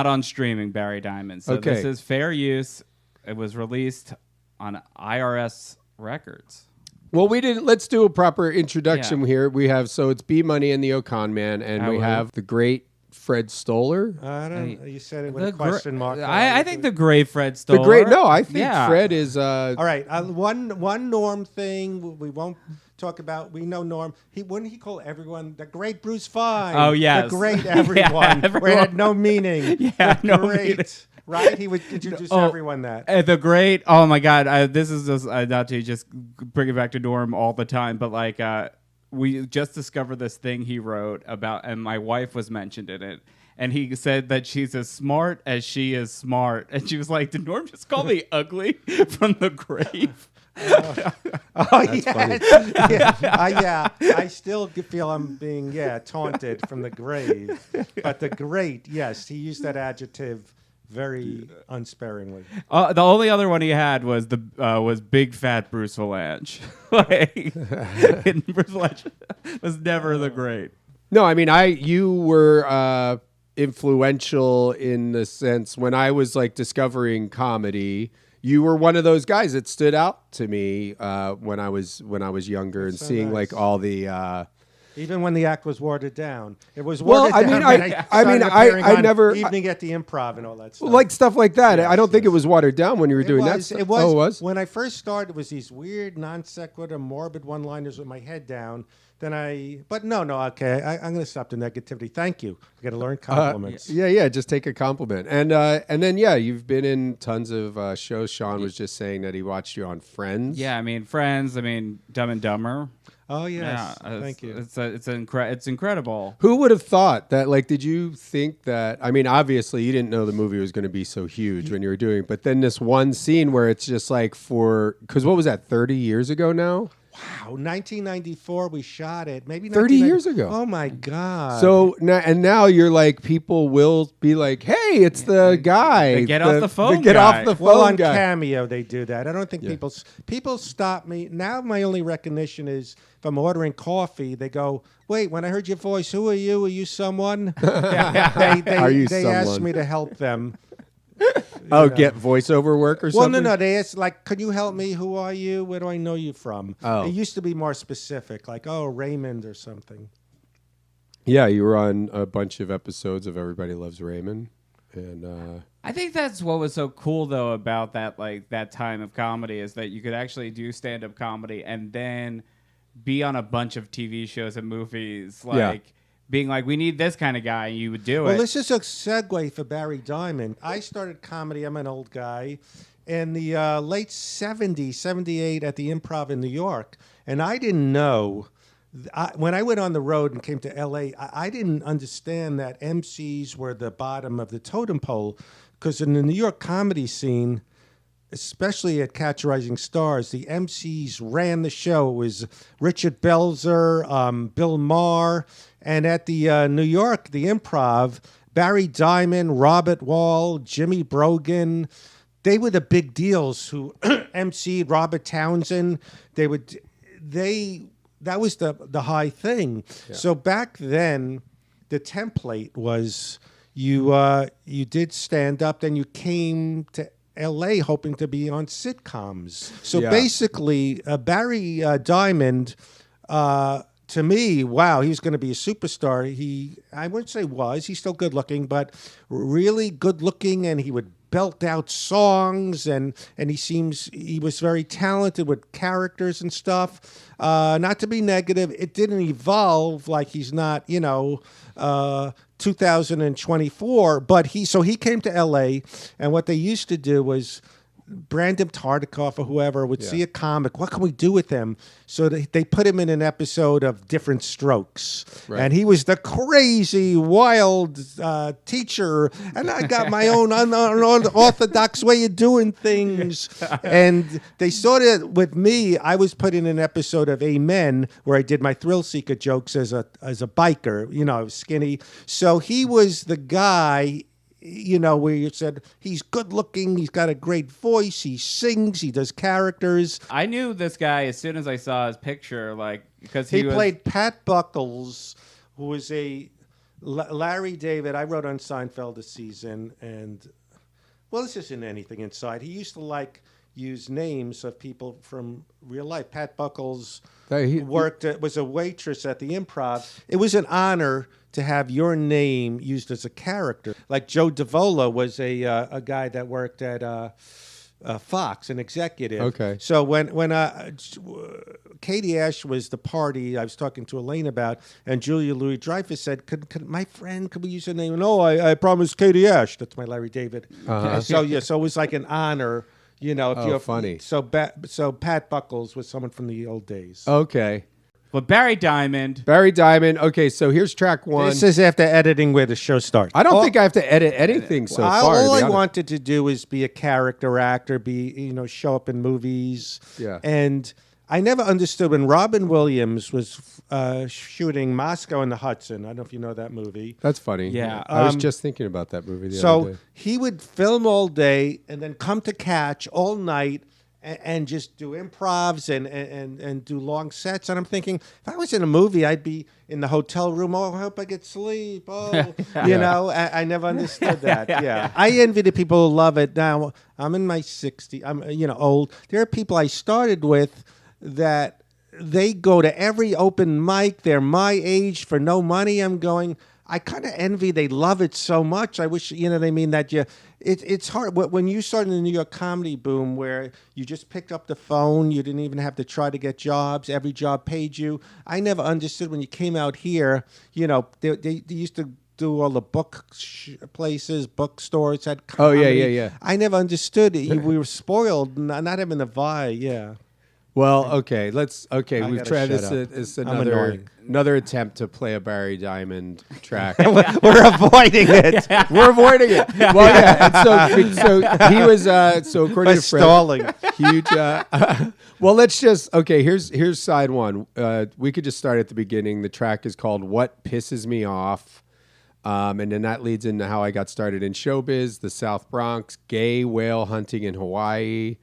not on streaming, Barry Diamond. So Okay. this is fair use. It was released on IRS Records. Well, we didn't. Let's do a proper introduction Yeah. here. We have it's B Money and the Ocon Man, and we have the great Fred Stoller. I don't. You said it with The a question mark. I think the great Fred Stoller. The great. No, I think Yeah. Fred is. All right. One Norm thing we won't talk about. We know Norm. Wouldn't he call everyone the great Bruce Fine? Oh, yes. The great everyone. everyone. Where it had no meaning. Yeah, The no great. meaning. Right? He would introduce everyone that. The great. Oh my God! This is just not to just bring it back to Norm all the time, but like we just discovered this thing he wrote about, and my wife was mentioned in it. And he said that she's as smart as she is smart. And she was like, did Norm just call me ugly from the grave? Yeah. I still feel I'm being taunted from the grave. But the great, yes, he used that adjective very unsparingly. The only other one he had was was big fat Bruce Valanche. Bruce Valanche was never the great. No, I mean, you were influential in the sense when I was like discovering comedy. You were one of those guys that stood out to me when I was younger. That's and so seeing nice. like all the. Even when the act was watered down, it was Well, watered I down. mean, when I started mean, appearing I on never- Evening at the Improv and all that stuff. Like stuff like that. Yes, I don't think yes. it was watered down when you were doing that stuff. It was. Oh, it was? When I first started, it was these weird non sequitur, morbid one-liners with my head down. But no, okay. I'm going to stop the negativity. Thank you. I got to learn compliments. Yeah. Just take a compliment. And then you've been in tons of shows. Sean was just saying that he watched you on Friends. Yeah, I mean, Friends. I mean, Dumb and Dumber. Oh yes, Yeah, thank you. It's incredible. Who would have thought that? Like, did you think that? I mean, obviously, you didn't know the movie was going to be so huge when you were doing it. But then this one scene where it's just like because what was that? 30 years ago now. Wow, 1994 we shot it. Maybe 30 years ago. Oh my God. So now you're like, people will be like, "Hey, it's the guy." The get off the phone The get guy. off the phone well, on guy. Cameo they do that. I don't think people stop me now. My only recognition is if I'm ordering coffee, they go, "Wait, when I heard your voice, who are you? Are you someone?" They Are you asked someone? me to help them. Get voiceover work or Well, something. no. They asked, like, "Can you help me? Who are you? Where do I know you from?" Oh. It used to be more specific, like, "Oh, Raymond" or something. Yeah, you were on a bunch of episodes of Everybody Loves Raymond, and I think that's what was so cool though about that time of comedy is that you could actually do stand-up comedy and then be on a bunch of TV shows and movies, being like, we need this kind of guy, and you would do Well, it. this is a segue for Barry Diamond. I started comedy. I'm an old guy. In the late 70s, 78 at the Improv in New York. And I didn't know, when I went on the road and came to L.A., I didn't understand that MCs were the bottom of the totem pole. Because in the New York comedy scene, especially at Catch Rising Stars, the MCs ran the show. It was Richard Belzer, Bill Maher. And at the New York, the Improv, Barry Diamond, Robert Wall, Jimmy Brogan, they were the big deals who MC'd Robert Townsend. That was the high thing. Yeah. So back then, the template was you did stand up, then you came to L.A. hoping to be on sitcoms. So basically, Barry Diamond, to me, wow, he was going to be a superstar. I wouldn't say he's still good looking, but really good looking, and he would belt out songs, and he was very talented with characters and stuff. Not to be negative, it didn't evolve like he's not, 2024, but he came to LA, and what they used to do was Brandon Tartikoff or whoever would see a comic. What can we do with him? So they put him in an episode of Different Strokes. Right. And he was the crazy, wild teacher. And I got my own unorthodox way of doing things. And they sort of, with me, I was put in an episode of Amen where I did my thrill seeker jokes as a biker. I was skinny. So he was the guy, where you said he's good looking, he's got a great voice, he sings, he does characters. I knew this guy as soon as I saw his picture, because he played Pat Buckles, who was a Larry David, I wrote on Seinfeld this season, and well, this isn't anything inside. He used to use names of people from real life. Pat Buckles was a waitress at the Improv. It was an honor to have your name used as a character. Like Joe Davola was a guy that worked at Fox, an executive. Okay. So when Katie Ash was the party I was talking to Elaine about, and Julia Louis-Dreyfus said, "Could my friend, could we use her name?" No, I promised Katie Ash. That's my Larry David. So it was like an honor, If you're funny. So Pat Buckles was someone from the old days. Okay. But Barry Diamond. Okay, so here's track 1. This is after editing where the show starts. I don't think I have to edit anything so far. All I wanted to do is be a character actor, show up in movies. Yeah. And I never understood when Robin Williams was shooting Moscow and the Hudson. I don't know if you know that movie. That's funny. Yeah. I was just thinking about that movie the other day. He would film all day and then come to Catch all night and just do improvs and do long sets. And I'm thinking, if I was in a movie, I'd be in the hotel room. Oh, I hope I get sleep. Oh, I never understood that. Yeah. I envy the people who love it. Now, I'm in my 60s. I'm, old. There are people I started with that they go to every open mic. They're my age for no money. I'm going, I kind of envy they love it so much. I wish, that it's hard. When you started the New York comedy boom where you just picked up the phone, you didn't even have to try to get jobs. Every job paid you. I never understood when you came out here, they used to do all the places, bookstores had comedy. Yeah. I never understood it. We were spoiled, not having the vibe, yeah. Well, okay, we've tried shut up. It's I'm another annoying. attempt to play a Barry Diamond track. We're avoiding it. We're avoiding it. Well, yeah. And so he was according to Fred, stalling. Huge. Well, let's just Here's side 1. We could just start at the beginning. The track is called "What Pisses Me Off," and then that leads into how I got started in showbiz, the South Bronx, gay whale hunting in Hawaii.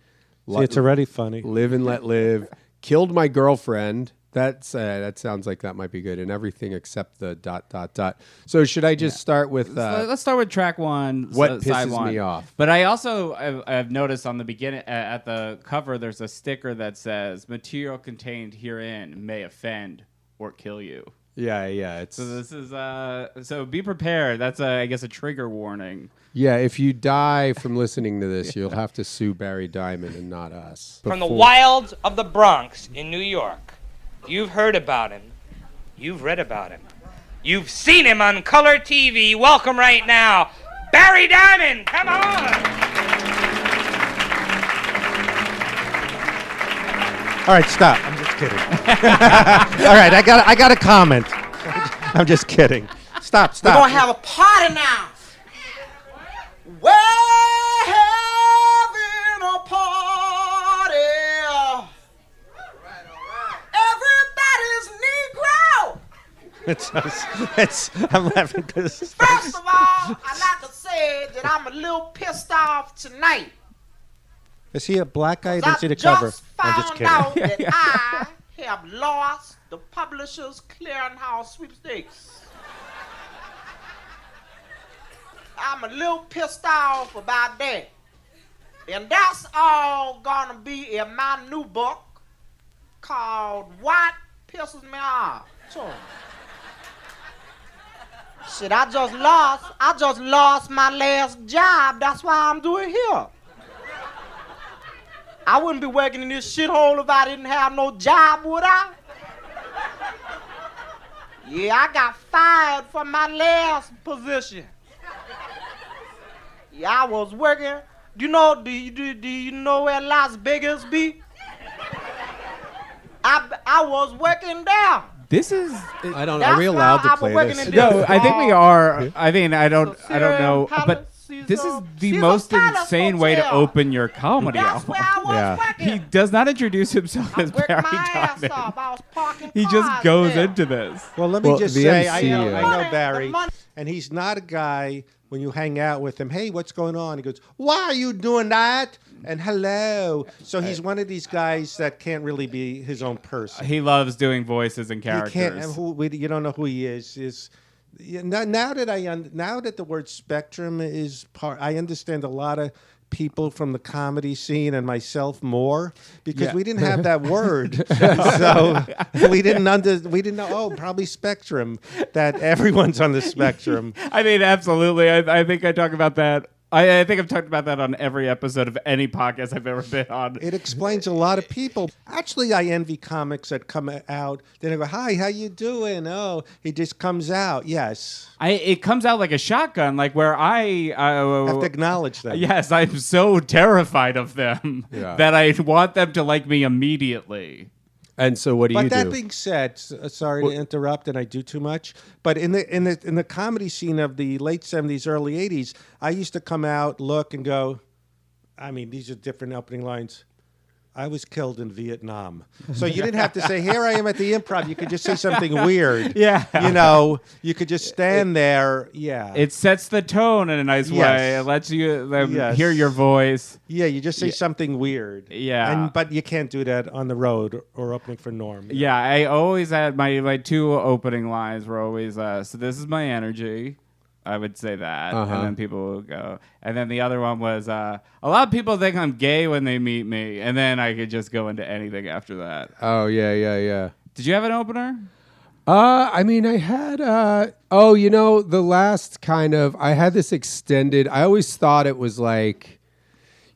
See, it's already funny. Live and let live. Killed my girlfriend. That sounds like that might be good. And everything except the ... So should I just start with... let's start with track 1. What side pisses 1. me off? But I also, I've noticed on the beginning, at the cover, there's a sticker that says, "Material contained herein may offend or kill you." Yeah. So this is so be prepared. That's I guess a trigger warning. Yeah, if you die from listening to this, you'll have to sue Barry Diamond and not us. From the wilds of the Bronx in New York, you've heard about him. You've read about him. You've seen him on color TV. Welcome right now, Barry Diamond. Come on. All right, stop. I'm just kidding. All right, I got a comment. I'm just kidding. Stop. We're gonna have a party now. We're having a party. Everybody's Negro. I'm laughing because... First of all, I'd like to say that I'm a little pissed off tonight. Is he a black guy? I didn't I see the cover. I'm just found kidding. out that I have lost the Publishers Clearinghouse sweepstakes. I'm a little pissed off about that. And that's all gonna be in my new book called What Pisses Me Off. So, shit, I just lost my last job. That's why I'm doing here. I wouldn't be working in this shithole if I didn't have no job, would I? Yeah, I got fired from my last position. Yeah, I was working. Do you know where Las Vegas be? I was working there. This is. I don't know. Are we allowed to play this? No, I think we are. I mean, I don't know. But this is the most insane way to open your comedy That's album. where I was working. He does not introduce himself I as worked Barry my ass Diamond. off. I was parking He just cars goes there. into this. Well, let me just the say, MC, I know The Barry, money. and he's not a guy, when you hang out with him, hey, what's going on? He goes, why are you doing that? And hello. So he's one of these guys that can't really be his own person. He loves doing voices and He can't, characters. and you don't know who he is. Yeah, now that the word spectrum is part, I understand a lot of people from the comedy scene and myself more because we didn't have that word, so we didn't know. Oh, probably spectrum. That everyone's on the spectrum. I mean, absolutely. I think I talk about that. I think I've talked about that on every episode of any podcast I've ever been on. It explains a lot of people. Actually, I envy comics that come out. Then I go, "Hi, how you doing?" Oh, he just comes out. Yes, It comes out like a shotgun, like where I have to acknowledge that. Yes, I'm so terrified of them that I want them to like me immediately. And so, what do you do? But that being said, sorry to interrupt, and I do too much. But in the comedy scene of the late '70s, early '80s, I used to come out, look, and go. I mean, these are different opening lines. I was killed in Vietnam. So you didn't have to say, here I am at the Improv. You could just say something weird. Yeah. You know, you could just stand there. Yeah. It sets the tone in a nice way. It lets you hear your voice. Yeah, you just say something weird. Yeah. But you can't do that on the road or opening for Norm. Yeah, I always had my two opening lines were always, so this is my energy. I would say that, and then people would go. And then the other one was, a lot of people think I'm gay when they meet me, and then I could just go into anything after that. Oh, yeah. Did you have an opener? I mean, I had, the last kind of, I had this extended, I always thought it was like,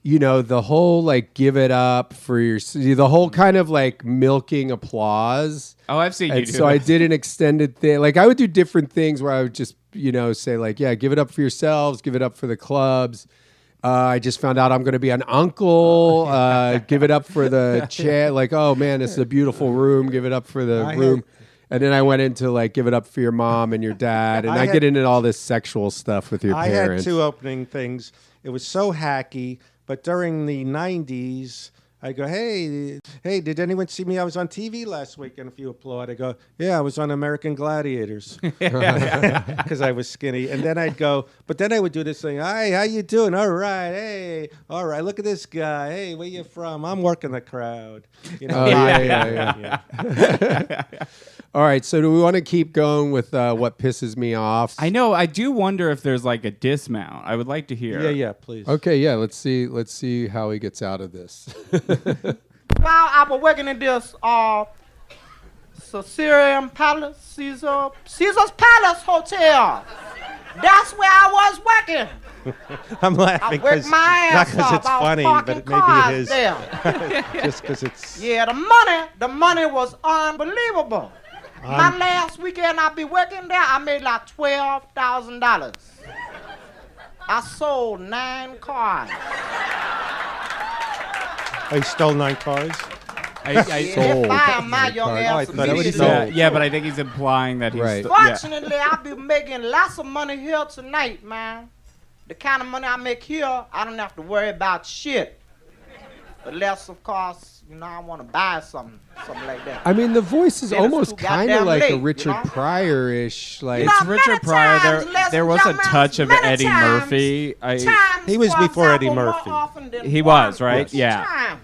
the whole, like, give it up for the whole kind of, like, milking applause. Oh, I've seen you do so that. I did an extended thing. Like, I would do different things where I would just, say, like, yeah, give it up for yourselves, give it up for the clubs. I just found out I'm going to be an uncle. Give it up for the chair. Like, oh, man, this is a beautiful room. Give it up for the room. And then I went into, like, give it up for your mom and your dad. And I get into all this sexual stuff with your parents. I had two opening things. It was so hacky. But during the 90s, I go, hey, did anyone see me? I was on TV last week, and if you applaud, I go, yeah, I was on American Gladiators because I was skinny. And then I'd go, but then I would do this thing, hey, how you doing? All right, hey, all right, look at this guy. Hey, where you from? I'm working the crowd. Yeah. All right, so do we want to keep going with what pisses me off? I know. I do wonder if there's like a dismount. I would like to hear. Yeah, please. Okay, yeah. Let's see how he gets out of this. While I was working in this Caesarian Palace, Caesar's Palace Hotel. That's where I was working. I'm laughing because not because it's funny, but maybe it is. Just because it's. Yeah, the money was unbelievable. My last weekend I be working there, I made like $12,000. I sold 9 cars. Oh, you stole 9 cars? I sold. If I am my young ass yeah, but I think he's implying that he's right. Fortunately, I be making lots of money here tonight, man. The kind of money I make here, I don't have to worry about shit. Unless, of course, I want to buy something like that. I mean, the voice is almost kind of like late, a Richard Pryor-ish. Like it's Richard Pryor. There was a touch of Eddie Murphy. He was before Eddie Murphy. He was, right? Yes. Yeah.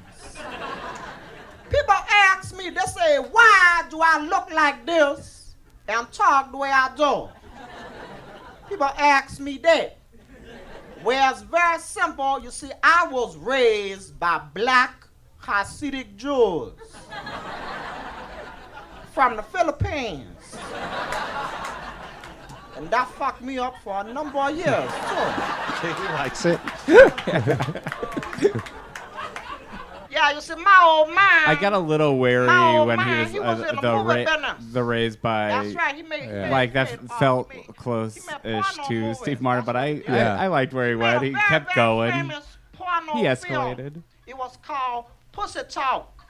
People ask me, they say, why do I look like this and talk the way I do? People ask me that. Well, it's very simple. You see, I was raised by black Hasidic Jews from the Philippines. And that fucked me up for a number of years, too. He likes it. Yeah, you see, my old man. I got a little wary when he was the raised by. That's right. He made like that felt close-ish to Steve Martin, but I liked where he went. He kept going. He escalated. It was called Pussy Talk.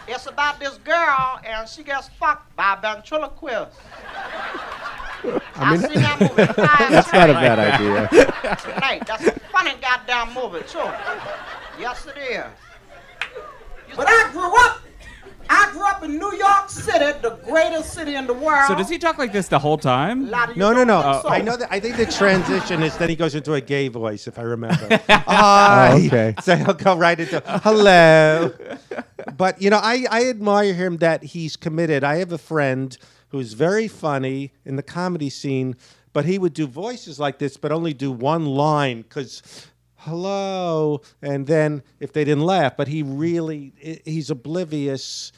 It's about this girl and she gets fucked by a ventriloquist. I seen that movie 5 times. That's not a bad idea. Tonight. That's a funny goddamn movie too. Yes, it is. But I grew up in New York City, the greatest city in the world. So does he talk like this the whole time? No. So. I know that. I think the transition is then he goes into a gay voice, if I remember. Okay. So he'll go right into hello. But I admire him that he's committed. I have a friend who's very funny in the comedy scene, but he would do voices like this, but only do one line because, hello, and then if they didn't laugh, but he's oblivious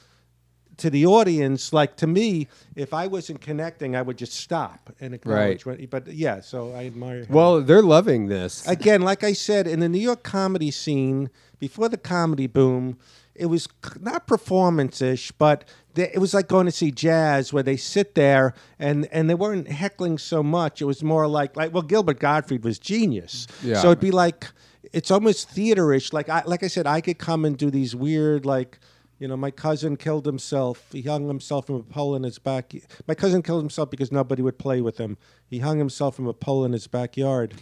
to the audience. Like, to me, if I wasn't connecting, I would just stop and acknowledge. But yeah, so I admire him. Well, they're loving this. Again, like I said, in the New York comedy scene, before the comedy boom, it was not performance-ish, but it was like going to see jazz where they sit there and they weren't heckling so much. It was more like well, Gilbert Gottfried was genius. Yeah. So it'd be like, it's almost theater-ish. Like I said, I could come and do these weird, like, my cousin killed himself. He hung himself from a pole in his back. My cousin killed himself because nobody would play with him. He hung himself from a pole in his backyard.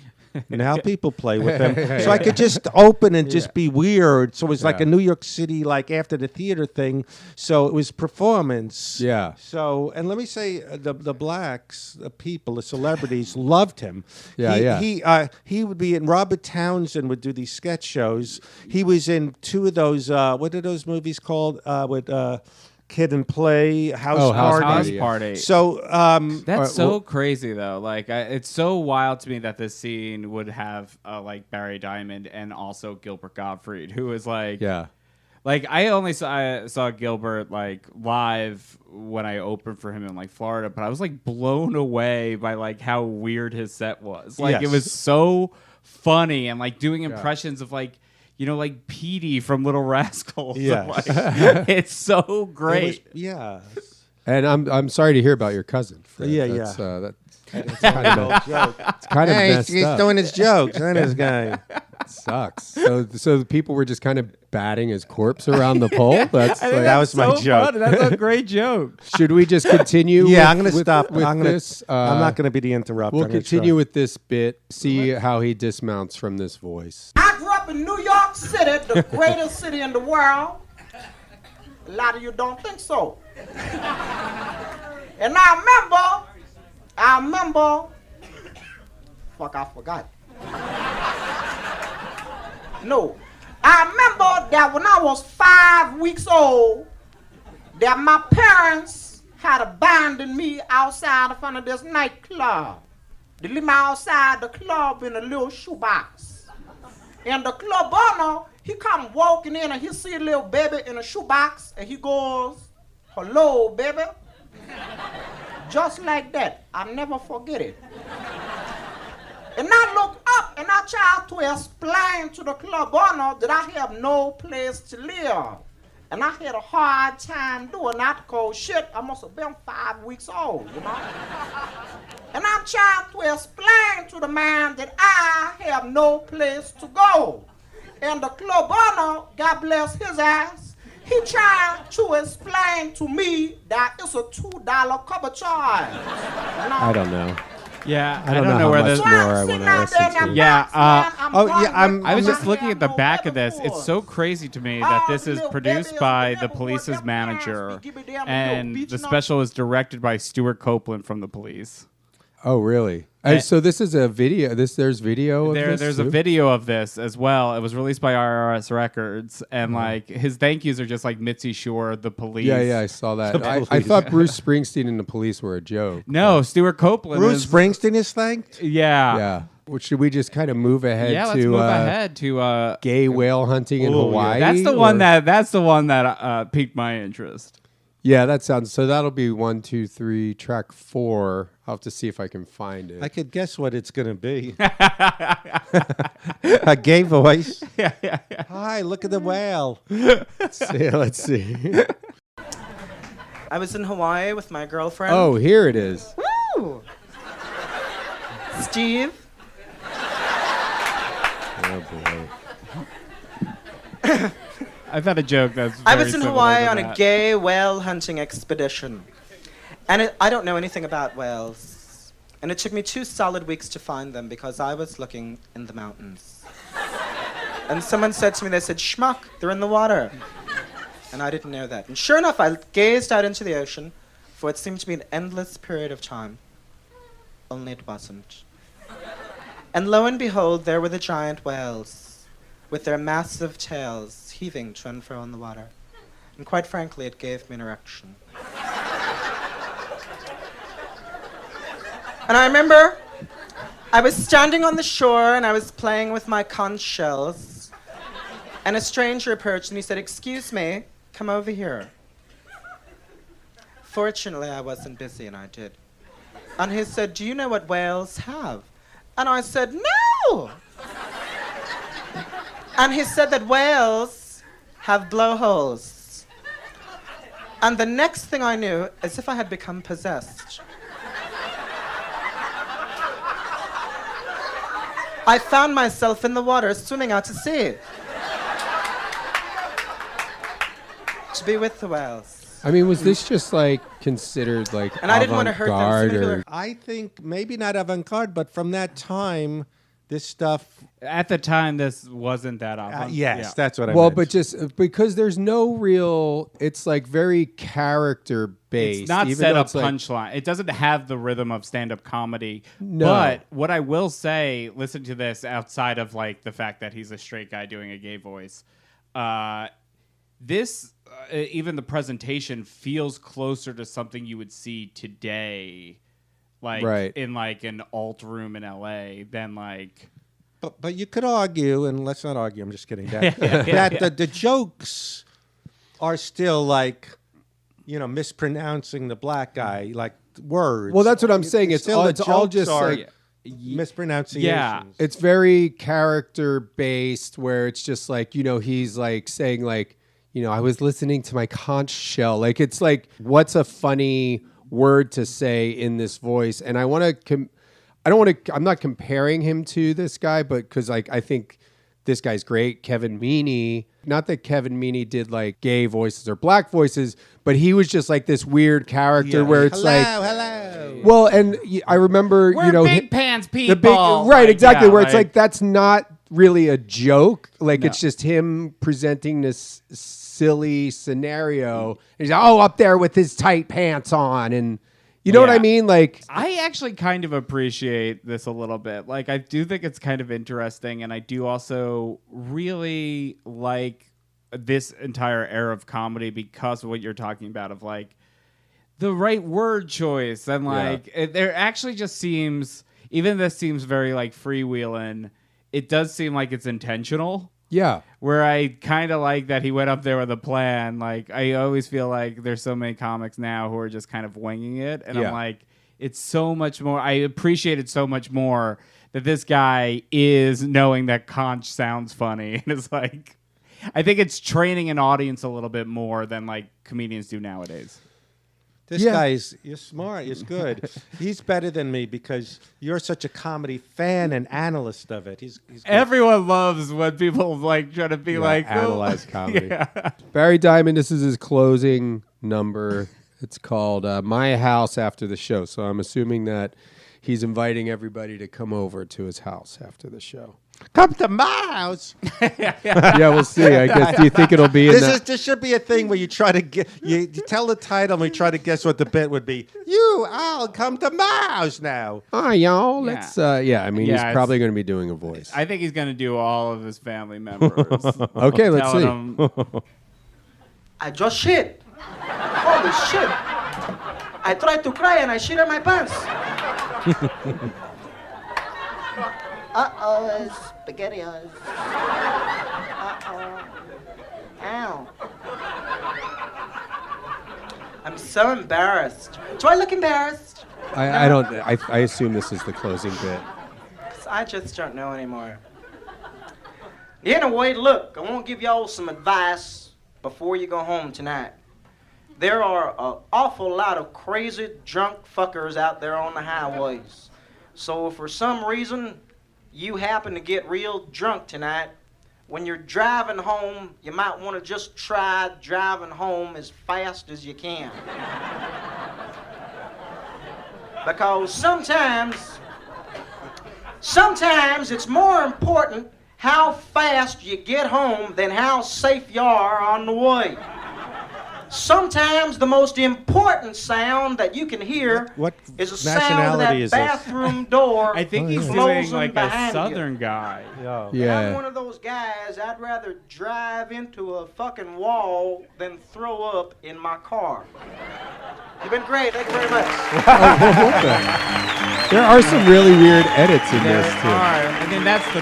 And how people play with him. So I could just open and just be weird. So it was like a New York City, like after the theater thing. So it was performance. Yeah. So, and let me say, the blacks, the people, the celebrities loved him. He would be in, Robert Townsend would do these sketch shows. He was in two of those, what are those movies called? With Kid and Play, House Party. So that's so crazy though. Like it's so wild to me that this scene would have like Barry Diamond and also Gilbert Gottfried, who is like Like I only saw Gilbert like live when I opened for him in like Florida, but I was like blown away by like how weird his set was. Like it was so funny and like doing impressions of like, like Petey from Little Rascals. Yes. Like, it's so great. And I'm sorry to hear about your cousin, Fred. That's kind of a joke. It's kind of messed he's up. doing his jokes, and this guy sucks. So the people were just kind of batting his corpse around the pole. That was my joke. Funny. That's a great joke. Should we just continue? I'm going to stop. I'm this. not going to be the interrupter. We'll continue with this bit. See how he dismounts from this voice. I grew up in New York City, the greatest city in the world. A lot of you don't think so. And I remember, I forgot. No, I remember that when I was 5 weeks old, that my parents had abandoned me outside in front of this nightclub. They leave me outside the club in a little shoebox. And the club owner, he come walking in and he see a little baby in a shoebox and he goes, "Hello, baby." Just like that. I'll never forget it. And I look up and I try to explain to the club owner that I have no place to live. And I had a hard time doing that because shit, I must have been 5 weeks old, And I'm trying to explain to the man that I have no place to go. And the club owner, God bless his ass, he tried to explain to me that it's a $2 cover charge. I don't know. Yeah, I don't know where much this. more I want to listen to. Yeah, I was just looking at the back of this. It's so crazy to me that this is produced by the Police's manager, and the special is directed by Stuart Copeland from The Police. Oh, really? So this is a video. There's video of this There's too? a video of this as well. It was released by RRS Records, and like his thank yous are just like Mitzi Shore, The Police. Yeah, I saw that. I thought Bruce Springsteen and The Police were a joke. No, Stuart Copeland. Bruce Springsteen is thanked? Yeah. Yeah. Well, should we just kind of move ahead Yeah, to let's move ahead to gay whale hunting in Hawaii? That's the one that piqued my interest. Yeah, that sounds. So that'll be 1, 2, 3, track 4. I'll have to see if I can find it. I could guess what it's going to be. A gay voice. Yeah. Hi, look at the whale. Let's see. I was in Hawaii with my girlfriend. Oh, here it is. Woo! Steve. Oh, boy. I've had a joke that's I very was in similar Hawaii to on that. a gay whale hunting expedition. And I don't know anything about whales. And it took me 2 solid weeks to find them because I was looking in the mountains. And someone said to me, they said, "Schmuck, they're in the water." And I didn't know that. And sure enough, I gazed out into the ocean for what seemed to be an endless period of time. Only it wasn't. And lo and behold, there were the giant whales with their massive tails heaving to and fro in the water. And quite frankly, it gave me an erection. And I remember I was standing on the shore and I was playing with my conch shells. And a stranger approached and he said, "Excuse me, come over here." Fortunately, I wasn't busy and I did. And he said, "Do you know what whales have?" And I said, "No." And he said that whales have blowholes. And the next thing I knew, as if I had become possessed, I found myself in the water swimming out to sea. To be with the whales. I mean, was this just like considered like And I didn't want to hurt them. avant-garde So maybe or they're- I think maybe not avant-garde, but from that time, this stuff. At the time, this wasn't that often. Yes, that's what I well, meant. but just because there's no real, it's like very character based. It's not even set though up it's like- punchline. It doesn't have the rhythm of stand-up comedy. No. But what I will say, listen to this outside of like the fact that he's a straight guy doing a gay voice. This, even the presentation feels closer to something you would see today, like Right. in like an alt room in LA than like. But you could argue, and let's not argue. I'm just kidding. That the jokes are still like, mispronouncing the black guy, like words. Well, that's what I'm saying. It's still all, the it's all jokes just are like mispronunciations. Yeah. it's very character based, where it's just like he's like saying like I was listening to my conch shell. Like it's like what's a funny word to say in this voice, and I want to. I'm not comparing him to this guy, but because like I think this guy's great, Kevin Meaney. Not that Kevin Meaney did like gay voices or black voices, but he was just like this weird character where it's hello. well, and I remember We're big pants people. the big right, Like, exactly. yeah, Where it's like that's not really a joke. Like No. it's just him presenting this silly scenario. And he's like, up there with his tight pants on, and you know what I Yeah. mean? Like I actually kind of appreciate this a little bit. Like, I do think it's kind of interesting, and I do also really like this entire era of comedy because of what you're talking about of like the right word choice and like there actually just seems, even this seems very like freewheeling. It does seem like it's intentional. yeah. Where I kind of like that he went up there with a plan. Like, I always feel like there's so many comics now who are just kind of winging it. And Yeah. I'm like, it's so much more. I appreciate it so much more that this guy is knowing that conch sounds funny. And it's like, I think it's training an audience a little bit more than like comedians do nowadays. This Yeah. guy's, you're smart, he's good. He's better than me because you're such a comedy fan and analyst of it. He's good. Everyone loves when people like try to be like, analyze comedy. Yeah. Barry Diamond, this is his closing number. It's called My House After the Show. So I'm assuming that he's inviting everybody to come over to his house after the show. Come to my house. Yeah, we'll see. I guess. Do you think it'll be in that? This should be a thing where you try to get you tell the title and we try to guess what the bit would be. I'll come to my house now. Hi, y'all. Yeah. Let's. I mean, Yeah, he's probably going to be doing a voice. I think he's going to do all of his family members. Okay, let's see. telling him, I just shit. Holy shit. I tried to cry and I shit in my pants. Uh-oh, SpaghettiOs. Uh-oh. Ow. I'm so embarrassed. Do I look embarrassed? I don't. I assume this is the closing bit. 'Cause I just don't know anymore. Anyway, look, I want to give y'all some advice before you go home tonight. There are an awful lot of crazy drunk fuckers out there on the highways. So if for some reason you happen to get real drunk tonight, when you're driving home, you might want to just try driving home as fast as you can. Because sometimes it's more important how fast you get home than how safe you are on the way. Sometimes the most important sound that you can hear What is the sound of nationality that is this? bathroom door I think he's doing closing like a behind you. southern guy. Yeah. And I'm Yeah. one of those guys, I'd rather drive into a fucking wall than throw up in my car. You've been great. Thank you very much. Oh, well done. There are some really weird edits in There this too. are. And then that's the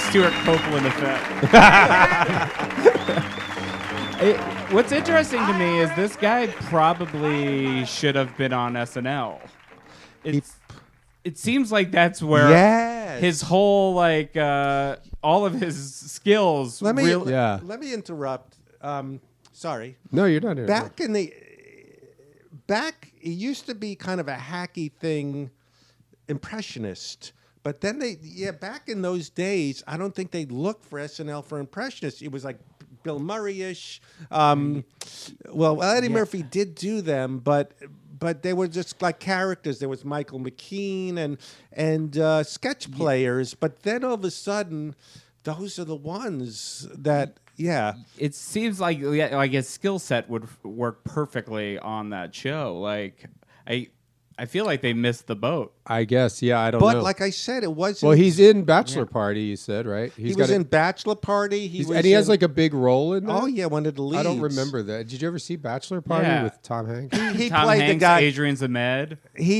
Stuart Copeland effect. What's interesting to me is this guy probably should have been on SNL. It seems like that's where Yes. his whole all of his skills. Let me Yeah. let me interrupt. Sorry. No, you're not. Back it used to be kind of a hacky thing, impressionist. But then back in those days, I don't think they looked for SNL for impressionists. It was like Bill Murray-ish. Eddie Murphy did do them, but they were just like characters. There was Michael McKean and sketch players. But then all of a sudden, those are the ones that. Yeah, it seems like his skill set would work perfectly on that show. Like I feel like they missed the boat. I guess, yeah, I don't know. But like I said, it wasn't. Well, he's in Bachelor Party, you said, right? He was in Bachelor Party. He has like a big role in that? Oh, yeah, one of the leads. I don't remember that. Did you ever see Bachelor Party with Tom Hanks? He Tom played Hanks, the guy. Adrian Zmed.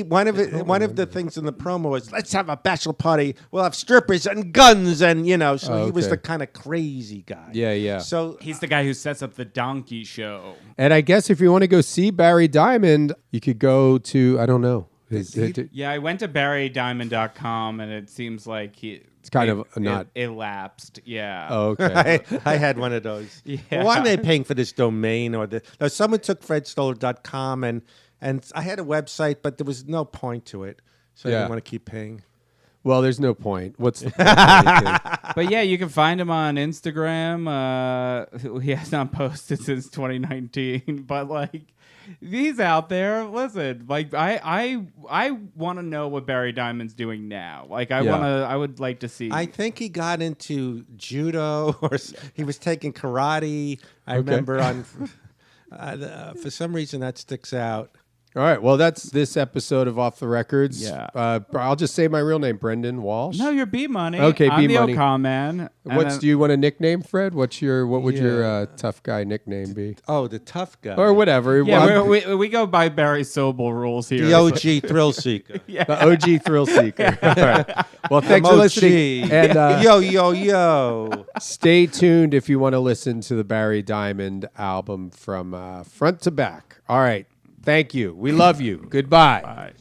One of the things in the promo was, let's have a bachelor party. We'll have strippers and guns and, so he was the kind of crazy guy. Yeah, yeah. So he's the guy who sets up the donkey show. And I guess if you want to go see Barry Diamond, you could go to, I don't know. I went to barrydiamond.com and it seems like it's kind of not elapsed. Yeah. Oh, okay. I had one of those. Yeah. Well, why am I paying for this domain someone took fredstoller.com and I had a website, but there was no point to it. So I didn't want to keep paying. Well, there's no point. What's the point? But yeah, you can find him on Instagram. He has not posted since 2019, but he's out there. Listen, I want to know what Barry Diamond's doing now. I would like to see. I think he got into judo or he was taking karate. I remember for some reason that sticks out. All right. Well, that's this episode of Off the Records. Yeah. I'll just say my real name, Brendan Walsh. No, you're B Money. Okay, I'm B Money. the Ocon man. Do you want a nickname, Fred? What would your tough guy nickname be? Oh, the tough guy. Or whatever. Yeah, we go by Barry Sobel rules here. The OG thrill seeker. The OG thrill seeker. All right. Well, thanks for listening. And yo. Stay tuned if you want to listen to the Barry Diamond album from front to back. All right. Thank you. We love you. Goodbye. Bye.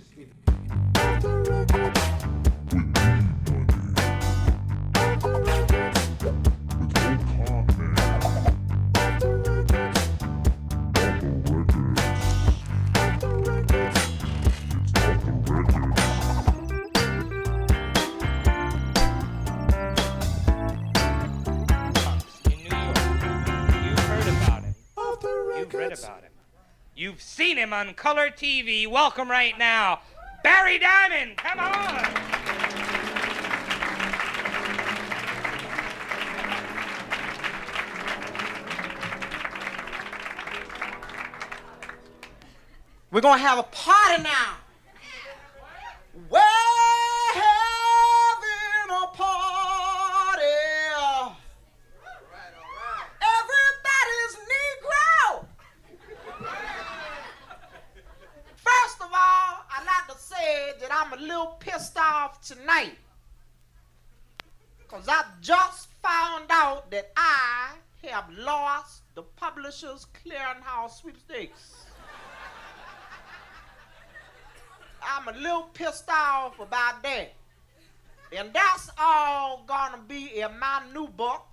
You've seen him on color TV. Welcome right now, Barry Diamond. Come on. We're going to have a party now. We're having a party. Everybody's Negro. First of all, I'd like to say that I'm a little pissed off tonight. Because I just found out that I have lost the Publishers Clearinghouse sweepstakes. I'm a little pissed off about that. And that's all gonna be in my new book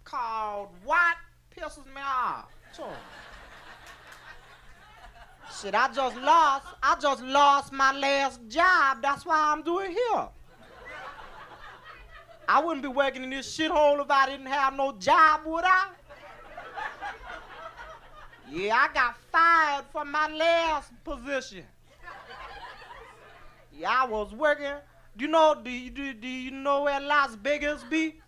called What Pisses Me Off. So, shit, I just lost my last job. That's why I'm doing here. I wouldn't be working in this shithole if I didn't have no job, would I? Yeah, I got fired from my last position. Yeah, I was working. Do you know where Las Vegas be?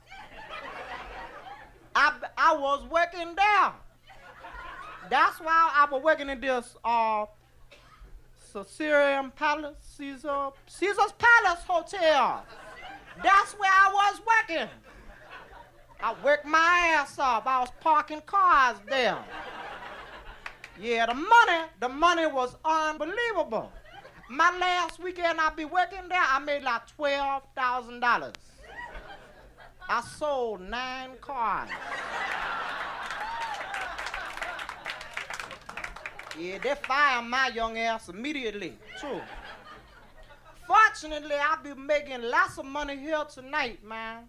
I was working there. That's why I was working in this Caesarian Palace, Caesar's Palace Hotel. That's where I was working. I worked my ass off. I was parking cars there. Yeah, the money was unbelievable. My last weekend I be working there, I made like $12,000. I sold 9 cars. Yeah, they fired my young ass immediately, too. Fortunately, I be making lots of money here tonight, man.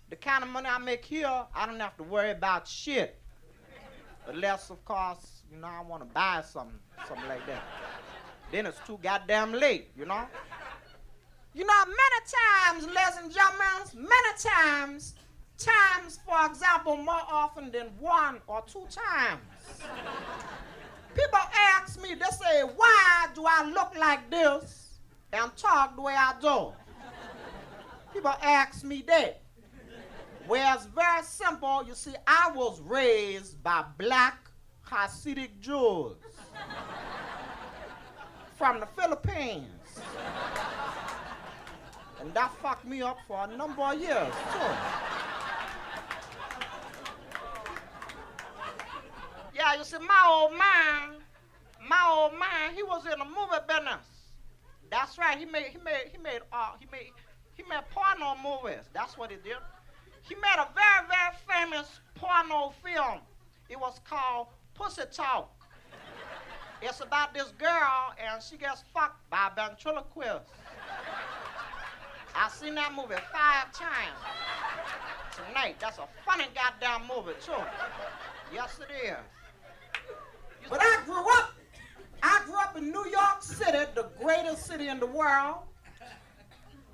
The kind of money I make here, I don't have to worry about shit. Unless, of course, you know, I want to buy something like that. Then it's too goddamn late, you know? You know, many times, ladies and gentlemen, many times, for example, more often than 1 or 2 times. People ask me, they say, why do I look like this and talk the way I do? People ask me that. Well, it's very simple. You see, I was raised by black Hasidic Jews from the Philippines. And that fucked me up for a number of years, too. Yeah, you see, my old man, he was in the movie business. That's right. He made porno movies. That's what he did. He made a very, very famous porno film. It was called Pussy Talk. It's about this girl and she gets fucked by a ventriloquist. I've seen that movie 5 times tonight. That's a funny goddamn movie, too. Yes, it is. But I grew up in New York City, the greatest city in the world.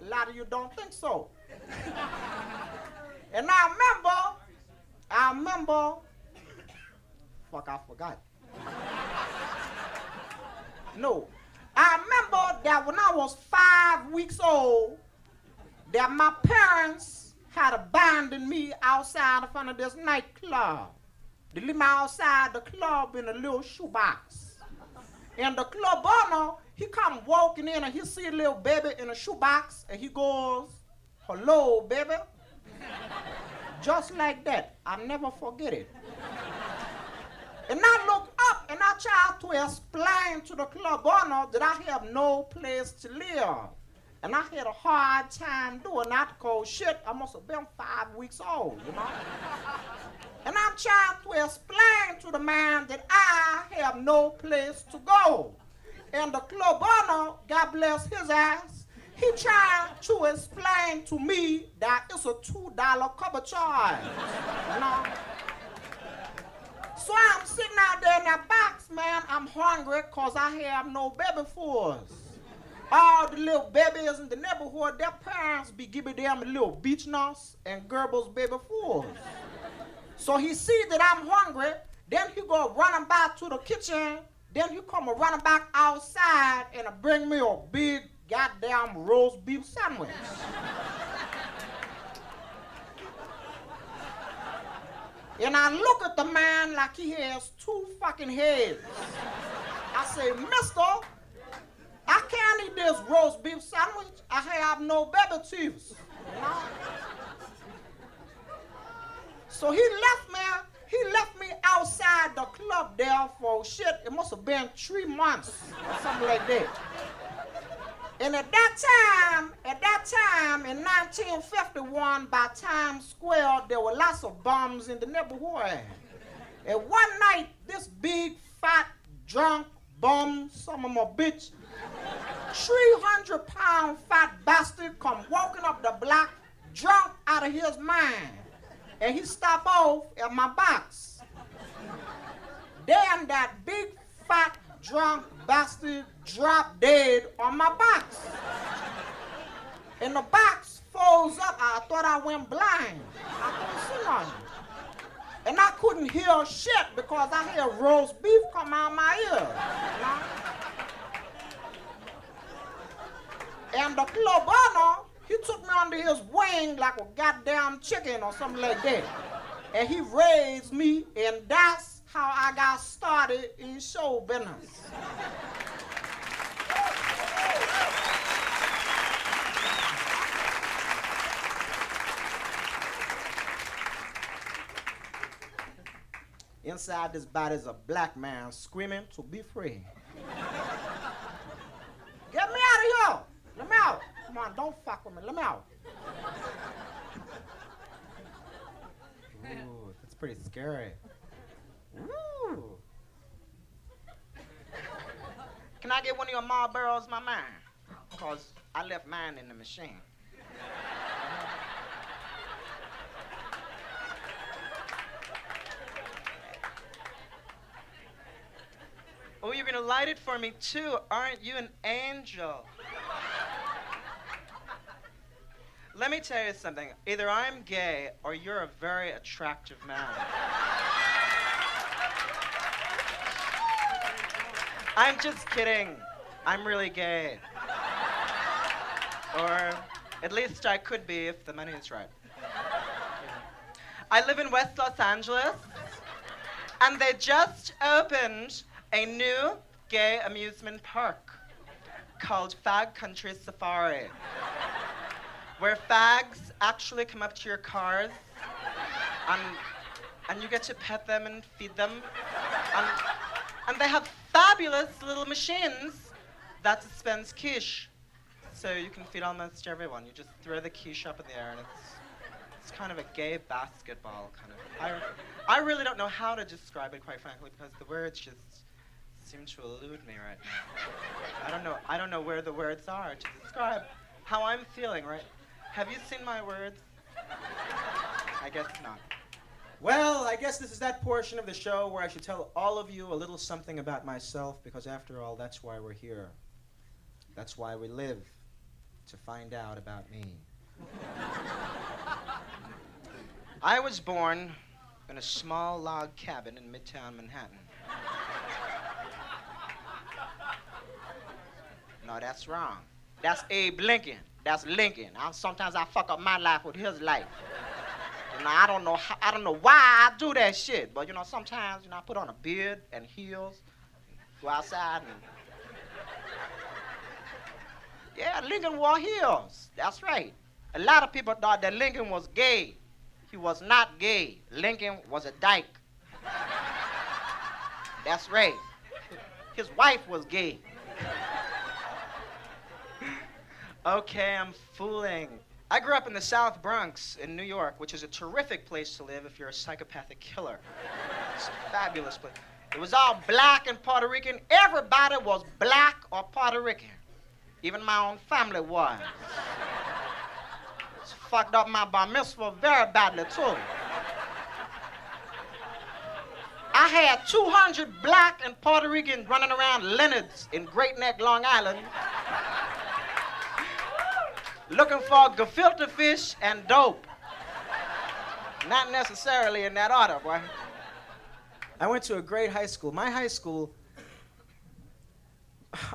A lot of you don't think so. And I remember, fuck, I forgot. No, I remember that when I was 5 weeks old, that my parents had abandoned me outside in front of this nightclub. They leave me outside the club in a little shoebox. And the club owner, he come walking in and he see a little baby in a shoebox and he goes, hello, baby. Just like that. I never forget it. And I look up and I try to explain to the club owner that I have no place to live. And I had a hard time doing that because shit, I must have been 5 weeks old, you know? And I'm trying to explain to the man that I have no place to go. And the club owner, God bless his ass, he tried to explain to me that it's a $2 cover charge, you know? So I'm sitting out there in that box, man, I'm hungry because I have no baby foods. All the little babies in the neighborhood, their parents be giving them little beach nuts and Gerber's baby foods. So he see that I'm hungry, then he go running back to the kitchen, then he come running back outside and bring me a big goddamn roast beef sandwich. And I look at the man like he has 2 fucking heads. I say, mister, I can't eat this roast beef sandwich. I have no baby teeth, you know? So he left me outside the club there for shit. It must have been 3 months or something like that. And at that time in 1951 by Times Square, there were lots of bums in the neighborhood. And one night, this big, fat, drunk bum, some of my bitch, 300-pound fat bastard come walking up the block, drunk out of his mind. And he stopped off at my box. Then that big, fat, drunk bastard dropped dead on my box. And the box folds up. I thought I went blind. I couldn't see nothing. And I couldn't hear shit because I heard roast beef come out my ear. You know? And the club owner, he took me under his wing like a goddamn chicken or something like that. And he raised me, and that's how I got started in show business. Inside this body is a black man screaming to be free. Get me Come on, don't fuck with me. Let me out. Ooh, that's pretty scary. Ooh. Can I get one of your Marlboros, my man? Because I left mine in the machine. Oh, you're gonna light it for me too. Aren't you an angel? Let me tell you something. Either I'm gay or you're a very attractive man. I'm just kidding. I'm really gay. Or at least I could be if the money is right. I live in West Los Angeles, and they just opened a new gay amusement park called Fag Country Safari, where fags actually come up to your cars and you get to pet them and feed them. And they have fabulous little machines that dispense quiche. So you can feed almost everyone. You just throw the quiche up in the air and it's kind of a gay basketball kind of. I really don't know how to describe it, quite frankly, because the words just seem to elude me right now. I don't know where the words are to describe how I'm feeling, right? Have you seen my words? I guess not. Well, I guess this is that portion of the show where I should tell all of you a little something about myself, because after all, that's why we're here. That's why we live, to find out about me. I was born in a small log cabin in Midtown Manhattan. No, that's wrong. That's Abe Lincoln. That's Lincoln. Sometimes I fuck up my life with his life. You know, I don't know why I do that shit, but you know, sometimes, you know, I put on a beard and heels, go outside and... Yeah, Lincoln wore heels. That's right. A lot of people thought that Lincoln was gay. He was not gay. Lincoln was a dyke. That's right. His wife was gay. Okay, I'm fooling. I grew up in the South Bronx in New York, which is a terrific place to live if you're a psychopathic killer. It's a fabulous place. It was all black and Puerto Rican. Everybody was black or Puerto Rican. Even my own family was. It's fucked up my bar mitzvah very badly, too. I had 200 black and Puerto Ricans running around Leonard's in Great Neck, Long Island, looking for gefilte fish and dope. Not necessarily in that order, boy. I went to a great high school. My high school,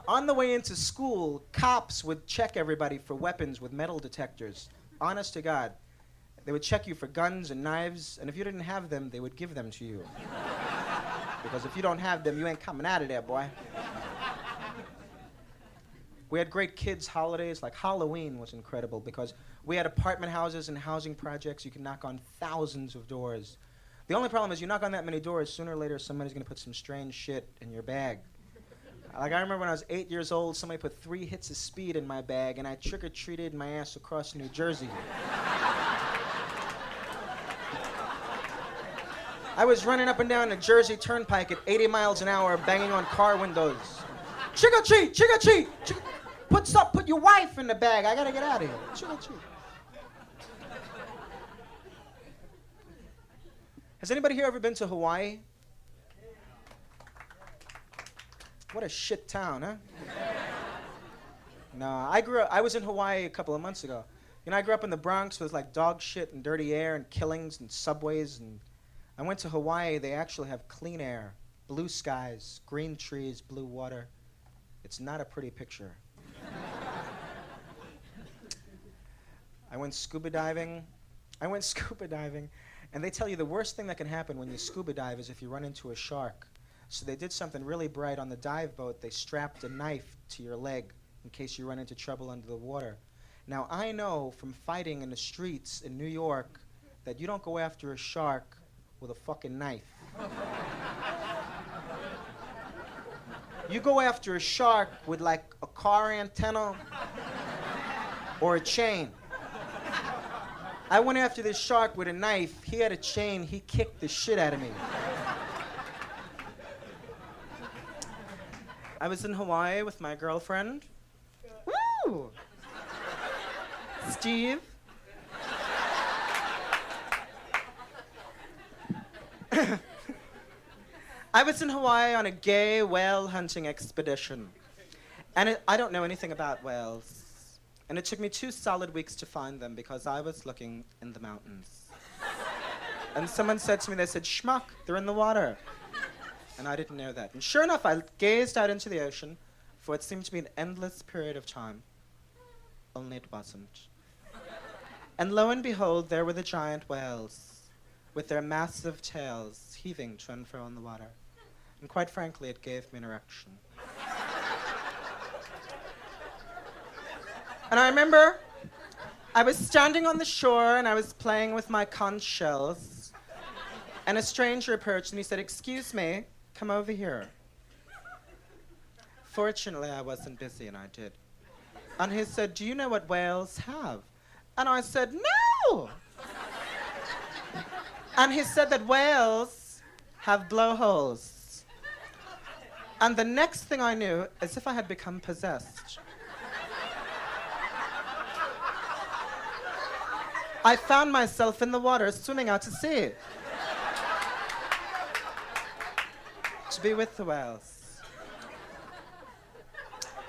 on the way into school, cops would check everybody for weapons with metal detectors. Honest to God. They would check you for guns and knives, and if you didn't have them, they would give them to you. Because if you don't have them, you ain't coming out of there, boy. We had great kids' holidays, like Halloween was incredible because we had apartment houses and housing projects. You could knock on thousands of doors. The only problem is you knock on that many doors, sooner or later somebody's gonna put some strange shit in your bag. Like I remember when I was 8 years old, somebody put 3 hits of speed in my bag and I trick-or-treated my ass across New Jersey. I was running up and down the Jersey Turnpike at 80 miles an hour, banging on car windows. Trick-or-treat, trick-or-treat, put your wife in the bag. I gotta get out of here. Trick-or-treat. Has anybody here ever been to Hawaii? What a shit town, huh? No, I was in Hawaii a couple of months ago. You know, I grew up in the Bronx with like dog shit and dirty air and killings and subways, and I went to Hawaii. They actually have clean air, blue skies, green trees, blue water. It's not a pretty picture. I went scuba diving, and they tell you the worst thing that can happen when you scuba dive is if you run into a shark. So they did something really bright on the dive boat. They strapped a knife to your leg in case you run into trouble under the water. Now, I know from fighting in the streets in New York that you don't go after a shark with a fucking knife. You go after a shark with like a car antenna or a chain. I went after this shark with a knife. He had a chain. He kicked the shit out of me. I was in Hawaii with my girlfriend. Woo! Steve. I was in Hawaii on a gay whale hunting expedition. And I don't know anything about whales. And it took me 2 solid weeks to find them because I was looking in the mountains. And someone said to me, they said, "Schmuck, they're in the water." And I didn't know that. And sure enough, I gazed out into the ocean for what seemed to be an endless period of time. Only it wasn't. And lo and behold, there were the giant whales with their massive tails heaving to and fro in the water. And quite frankly, it gave me an erection. And I remember I was standing on the shore and I was playing with my conch shells. And a stranger approached and he said, "Excuse me, come over here." Fortunately, I wasn't busy and I did. And he said, "Do you know what whales have?" And I said, "No." And he said that whales have blowholes. And the next thing I knew, as if I had become possessed, I found myself in the water swimming out to sea. To be with the whales.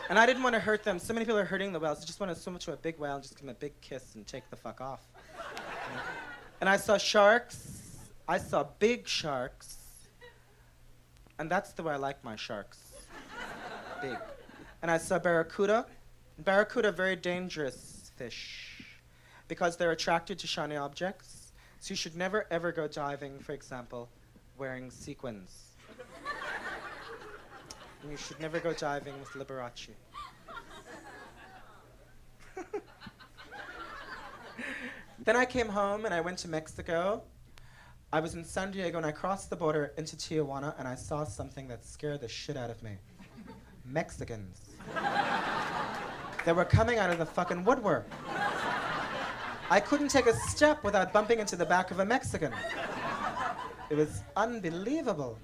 And I didn't want to hurt them. So many people are hurting the whales. I just want to swim to a big whale and just give them a big kiss and take the fuck off. And I saw sharks. I saw big sharks. And that's the way I like my sharks. Big. And I saw barracuda. Barracuda, very dangerous fish because they're attracted to shiny objects. So you should never, ever go diving, for example, wearing sequins. And you should never go diving with Liberace. Then I came home and I went to Mexico. I was in San Diego and I crossed the border into Tijuana and I saw something that scared the shit out of me. Mexicans. They were coming out of the fucking woodwork. I couldn't take a step without bumping into the back of a Mexican. It was unbelievable.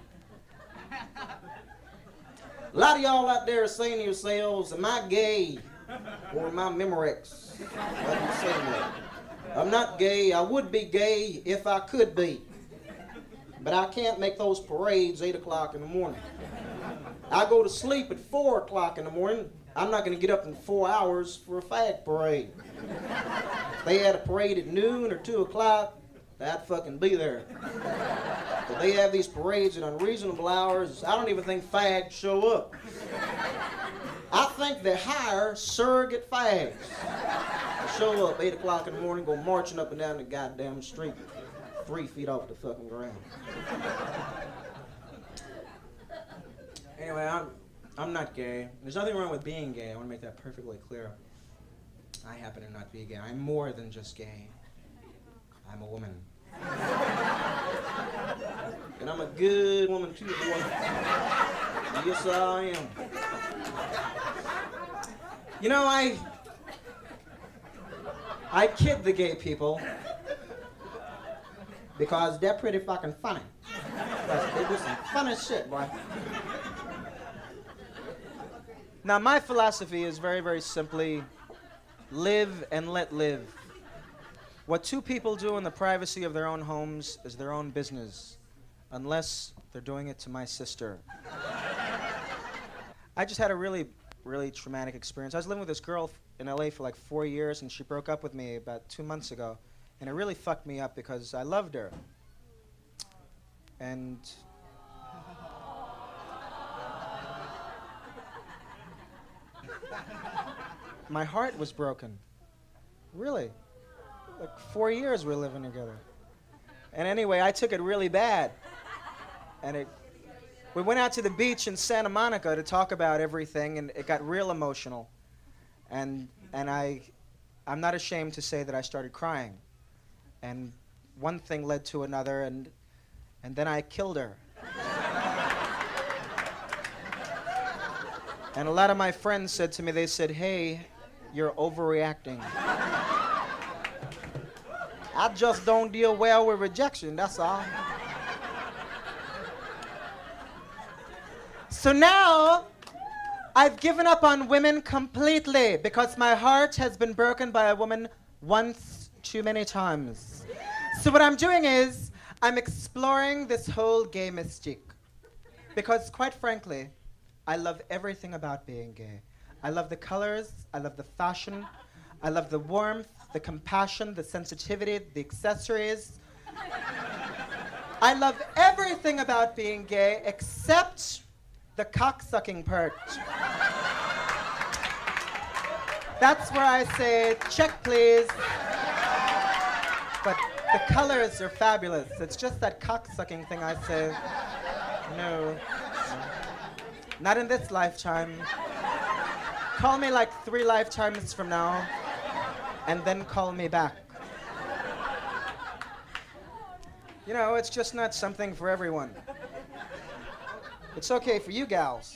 A lot of y'all out there are saying to yourselves, "Am I gay? Or am I Memorex?" What you say to me? I'm not gay. I would be gay if I could be. But I can't make those parades 8 o'clock in the morning. I go to sleep at 4 o'clock in the morning. I'm not going to get up in 4 hours for a fag parade. If they had a parade at noon or 2 o'clock, I'd fucking be there. But they have these parades at unreasonable hours. I don't even think fags show up. I think they hire surrogate fags. They show up 8 o'clock in the morning, go marching up and down the goddamn street, 3 feet off the fucking ground. Anyway, I'm not gay. There's nothing wrong with being gay. I want to make that perfectly clear. I happen to not be gay. I'm more than just gay. I'm a woman. And I'm a good woman too, boy. Yes, I am. You know, I kid the gay people because they're pretty fucking funny. They do some funny shit, boy. Now, my philosophy is very, very simply live and let live. What 2 people do in the privacy of their own homes is their own business, unless they're doing it to my sister. I just had a really, really traumatic experience. I was living with this girl in LA for like 4 years, and she broke up with me about 2 months ago. And it really fucked me up because I loved her. And my heart was broken. Really. Like 4 years we were living together. And anyway, I took it really bad. And we went out to the beach in Santa Monica to talk about everything, and it got real emotional. And I'm not ashamed to say that I started crying. And one thing led to another, and then I killed her. And a lot of my friends said to me, they said, "Hey, You're overreacting. I just don't deal well with rejection, that's all. So now, I've given up on women completely because my heart has been broken by a woman once too many times. So what I'm doing is, I'm exploring this whole gay mystique. Because quite frankly, I love everything about being gay. I love the colors, I love the fashion, I love the warmth, the compassion, the sensitivity, the accessories. I love everything about being gay except the cock-sucking part. That's where I say, check please. But the colors are fabulous. It's just that cock-sucking thing I say, no. Not in this lifetime. Call me like 3 lifetimes from now, and then call me back. You know, it's just not something for everyone. It's okay for you gals.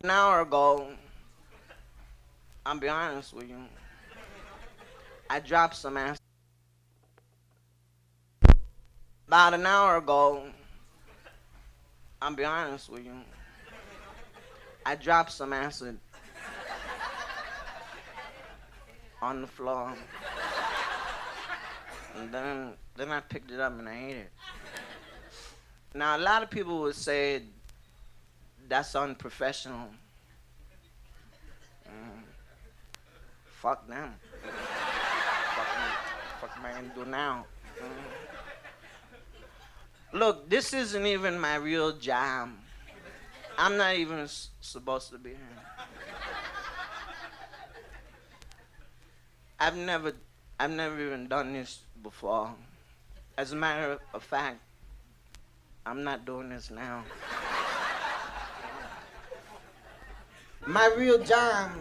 An hour ago, I'll be honest with you, I dropped some ass. About an hour ago, I'll be honest with you, I dropped some acid on the floor. And then I picked it up and I ate it. Now, a lot of people would say that's unprofessional. Fuck them. Fuck am I gonna do now? Look, this isn't even my real job. I'm not even supposed to be here. I've never even done this before. As a matter of fact, I'm not doing this now. My real job,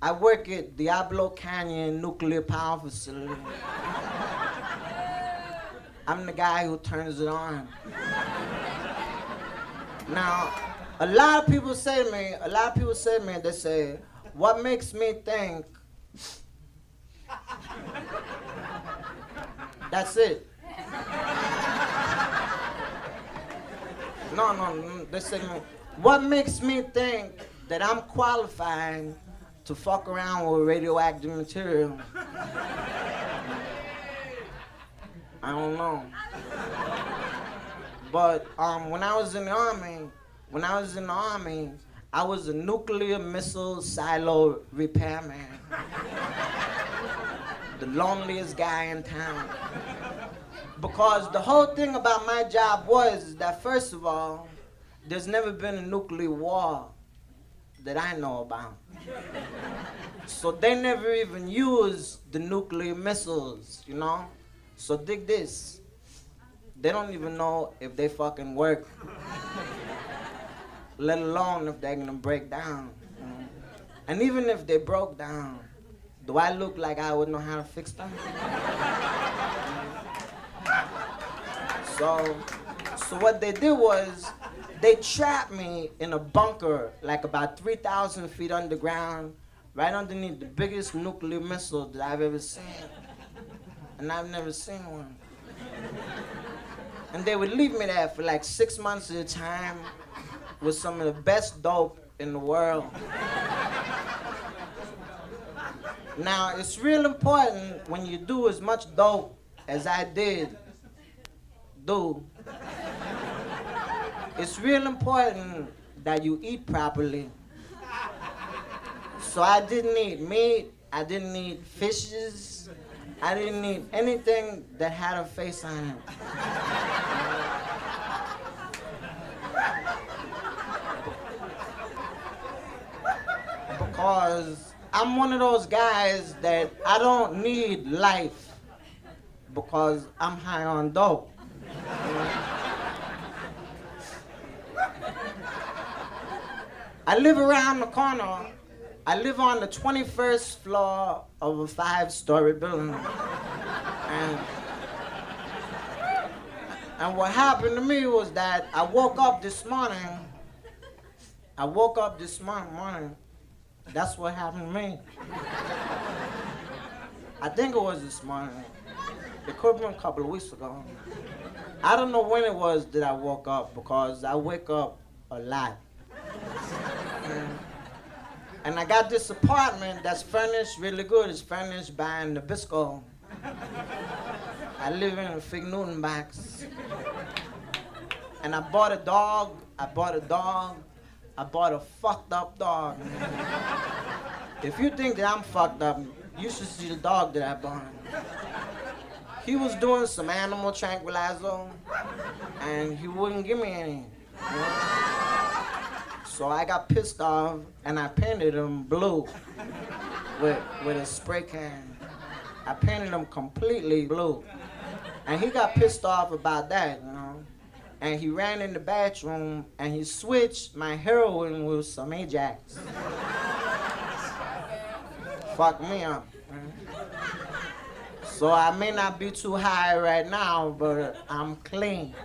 I work at Diablo Canyon Nuclear Power Facility. I'm the guy who turns it on. Now, a lot of people say to me, they say, what makes me think? That's it. No, they say to me, what makes me think that I'm qualified to fuck around with radioactive material? I don't know. But when I was in the army, I was a nuclear missile silo repairman. The loneliest guy in town. Because the whole thing about my job was that, first of all, there's never been a nuclear war that I know about. So they never even used the nuclear missiles, you know? So dig this. They don't even know if they fucking work, let alone if they're gonna break down. And even if they broke down, do I look like I would know how to fix them? So what they did was, they trapped me in a bunker, like about 3,000 feet underground, right underneath the biggest nuclear missile that I've ever seen. And I've never seen one. And they would leave me there for like 6 months at a time with some of the best dope in the world. Now, it's real important when you do as much dope as I did do. It's real important that you eat properly. So I didn't eat meat, I didn't eat fishes, I didn't eat anything that had a face on it. Because I'm one of those guys that I don't need life because I'm high on dope. I live around the corner I live on the 21st floor of a 5-story building. And what happened to me was that I woke up this morning. That's what happened to me. I think it was this morning. It could have been a couple of weeks ago. I don't know when it was that I woke up, because I wake up a lot. And I got this apartment that's furnished really good. It's furnished by Nabisco. I live in a Fig Newton box. And I bought a dog. I bought a fucked up dog. If you think that I'm fucked up, you should see the dog that I bought. He was doing some animal tranquilizer, and he wouldn't give me any. You know? So I got pissed off, and I painted him blue with a spray can. I painted him completely blue. And he got pissed off about that, you know. And he ran in the bathroom, and he switched my heroin with some Ajax. Fuck me up. So I may not be too high right now, but I'm clean.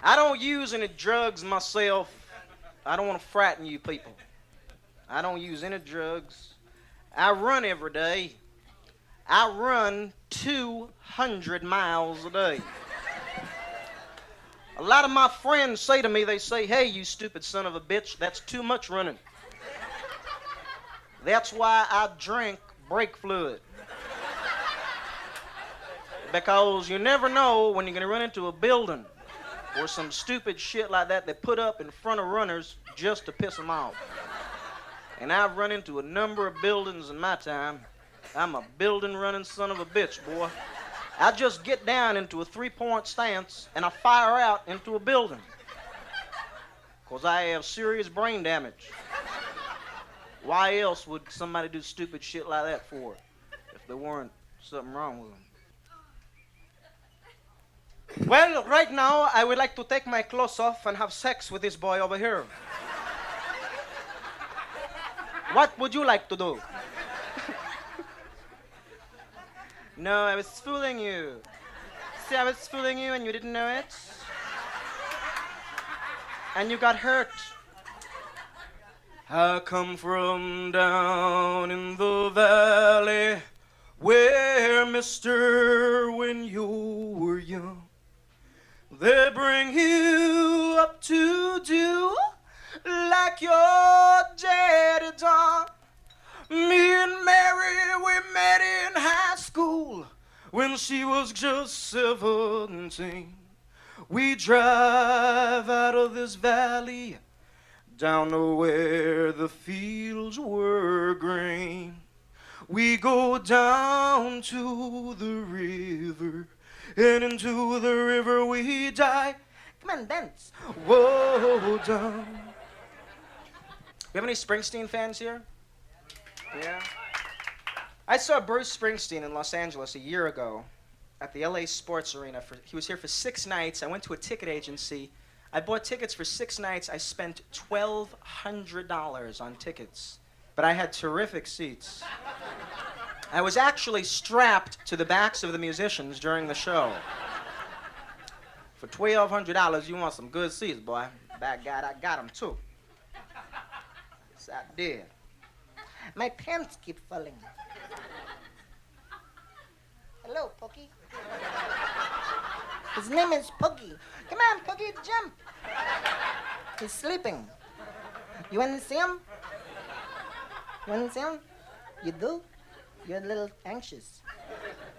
I don't use any drugs myself. I don't want to frighten you people. I don't use any drugs. I run every day. I run 200 miles a day. A lot of my friends say to me, they say, hey, you stupid son of a bitch, that's too much running. That's why I drink brake fluid. Because you never know when you're going to run into a building or some stupid shit like that they put up in front of runners just to piss them off. And I've run into a number of buildings in my time. I'm a building running son of a bitch, boy. I just get down into a 3-point stance and I fire out into a building. Because I have serious brain damage. Why else would somebody do stupid shit like that for if there weren't something wrong with them? Well, right now, I would like to take my clothes off and have sex with this boy over here. What would you like to do? No, I was fooling you. See, I was fooling you and you didn't know it. And you got hurt. I come from down in the valley where, mister, when you were young, they bring you up to do like your daddy done. Me and Mary, we met in high school when she was just 17. We drive out of this valley down to where the fields were green. We go down to the river, and into the river we dive. Come on, dance. Whoa, down. We have any Springsteen fans here? Yeah. I saw Bruce Springsteen in Los Angeles a year ago at the LA Sports Arena. He was here for 6 nights. I went to a ticket agency. I bought tickets for 6 nights. I spent $1,200 on tickets, but I had terrific seats. I was actually strapped to the backs of the musicians during the show. For $1,200, you want some good seats, boy. Bad God, I got them too. Yes, I did. My pants keep falling. Hello, Pookie. His name is Pookie. Come on, Pookie, jump. He's sleeping. You want to see him? You want to see him? You do? You're a little anxious.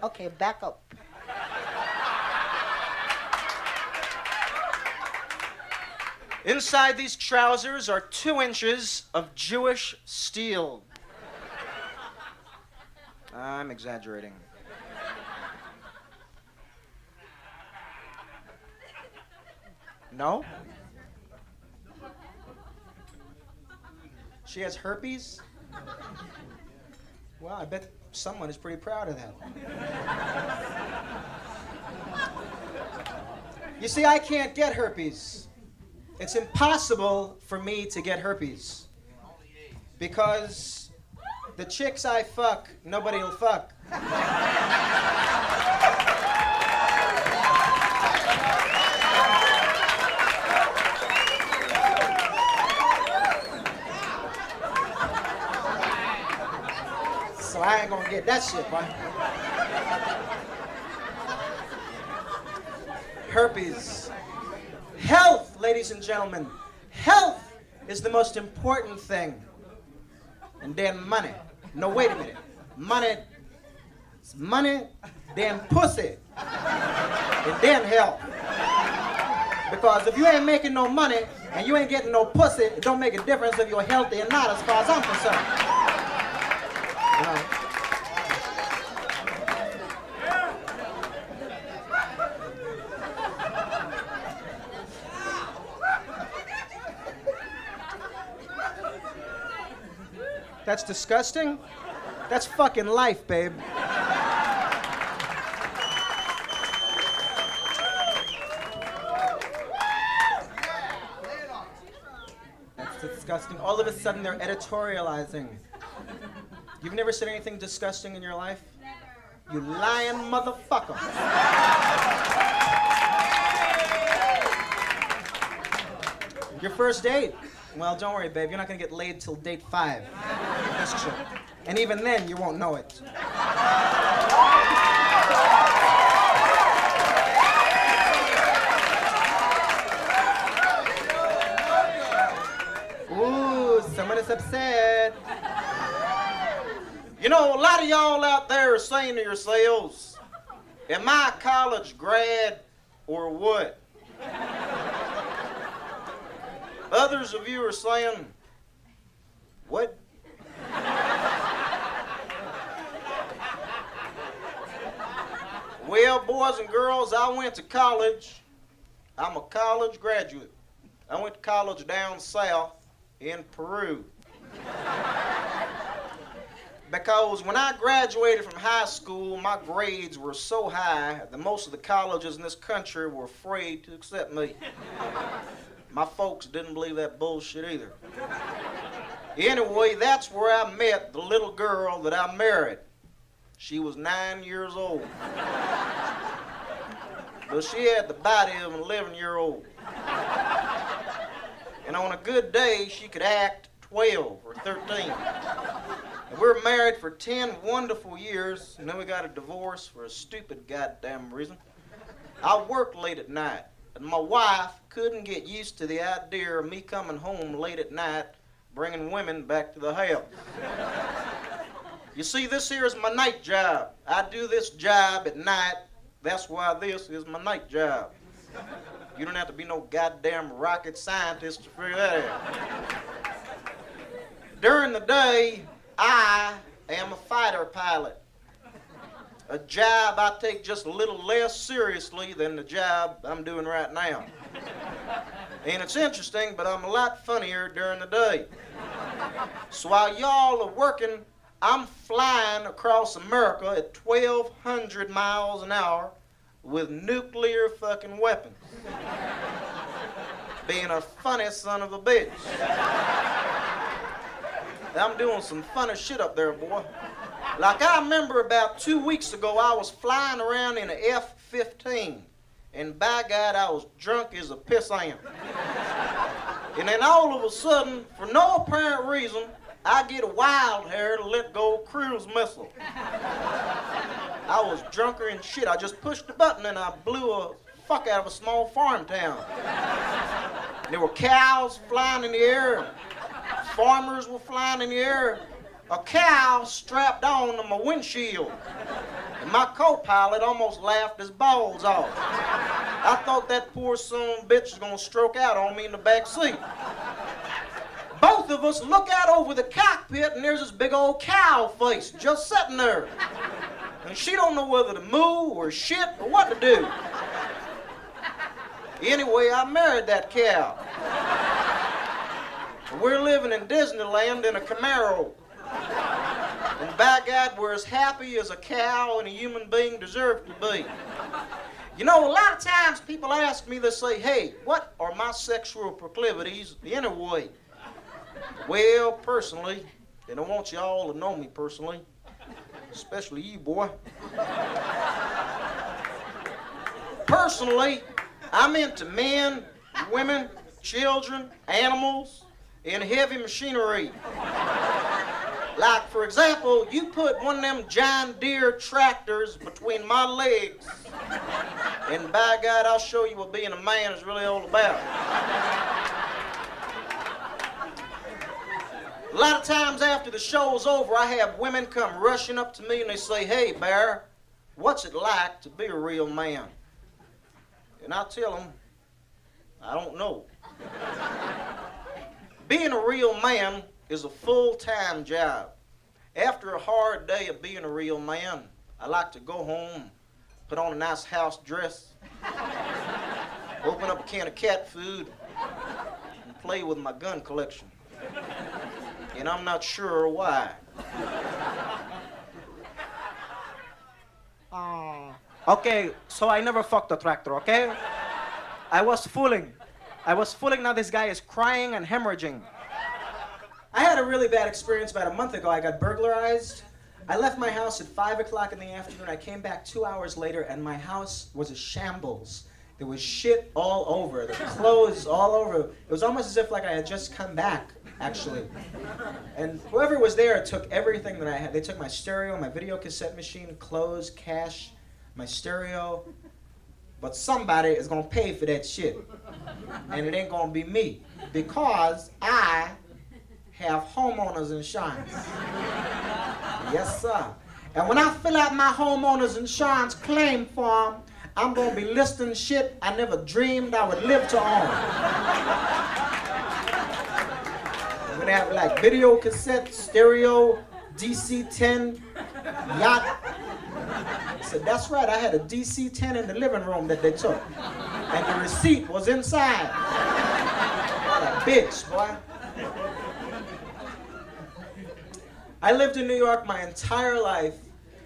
Okay, back up. Inside these trousers are 2 inches of Jewish steel. I'm exaggerating. No? She has herpes? Well, I bet someone is pretty proud of that. You see, I can't get herpes. It's impossible for me to get herpes. Because the chicks I fuck, nobody will fuck. So I ain't gonna get that shit, boy. Herpes. Health, ladies and gentlemen. Health is the most important thing. And then money. No, wait a minute. Money, then pussy, and then health. Because if you ain't making no money and you ain't getting no pussy, it don't make a difference if you're healthy or not as far as I'm concerned. You know? That's disgusting. That's fucking life, babe. That's disgusting. All of a sudden, they're editorializing. You've never said anything disgusting in your life? Never. You lying motherfucker. Your first date? Well, don't worry, babe. You're not gonna get laid till date 5. That's true. And even then, you won't know it. Ooh, someone is upset. You know, a lot of y'all out there are saying to yourselves, am I a college grad or what? Others of you are saying, what? Well, boys and girls, I went to college. I'm a college graduate. I went to college down south in Peru. Because when I graduated from high school, my grades were so high that most of the colleges in this country were afraid to accept me. My folks didn't believe that bullshit either. Anyway, that's where I met the little girl that I married. She was 9 years old. But she had the body of an 11-year-old. And on a good day, she could act 12 or 13. And we were married for 10 wonderful years, and then we got a divorce for a stupid goddamn reason. I worked late at night, and my wife couldn't get used to the idea of me coming home late at night, bringing women back to the house. You see, this here is my night job. I do this job at night. That's why this is my night job. You don't have to be no goddamn rocket scientist to figure that out. During the day, I am a fighter pilot. A job I take just a little less seriously than the job I'm doing right now. And it's interesting, but I'm a lot funnier during the day. So while y'all are working, I'm flying across America at 1,200 miles an hour with nuclear fucking weapons. Being a funny son of a bitch. I'm doing some funny shit up there, boy. Like I remember about 2 weeks ago, I was flying around in an F-15. And by God, I was drunk as a piss ant. And then all of a sudden, for no apparent reason, I get a wild hair to let go cruise missile. I was drunker than shit. I just pushed the button and I blew a fuck out of a small farm town. There were cows flying in the air. Farmers were flying in the air. A cow strapped on to my windshield. And my co-pilot almost laughed his balls off. I thought that poor son of a bitch was gonna stroke out on me in the back seat. Both of us look out over the cockpit and there's this big old cow face just sitting there. And she don't know whether to moo or shit or what to do. Anyway, I married that cow. We're living in Disneyland in a Camaro. And by God, we're as happy as a cow and a human being deserve to be. You know, a lot of times people ask me, they say, hey, what are my sexual proclivities anyway? Well, personally, and I want you all to know me personally, especially you, boy. Personally, I'm into men, women, children, animals, and heavy machinery. Like, for example, you put one of them John Deere tractors between my legs, and by God, I'll show you what being a man is really all about. A lot of times after the show's over, I have women come rushing up to me and they say, hey, Bear, what's it like to be a real man? And I tell them, I don't know. Being a real man is a full-time job. After a hard day of being a real man, I like to go home, put on a nice house dress, open up a can of cat food, and play with my gun collection. And I'm not sure why. Okay, so I never fucked a tractor, okay? I was fooling. Now this guy is crying and hemorrhaging. I had a really bad experience about a month ago. I got burglarized. I left my house at 5 o'clock in the afternoon. I came back 2 hours later, and my house was a shambles. There was shit all over, the clothes all over. It was almost as if like I had just come back, actually. And whoever was there took everything that I had. They took my stereo, my video cassette machine, clothes, cash, my stereo. But somebody is gonna pay for that shit. And it ain't gonna be me. Because I have homeowners insurance. Yes, sir. And when I fill out my homeowners insurance claim form, I'm gonna be listing shit I never dreamed I would live to own. I'm gonna have like video cassette, stereo, DC-10, yacht. I said, that's right, I had a DC-10 in the living room that they took. And the receipt was inside. What a bitch, boy. I lived in New York my entire life.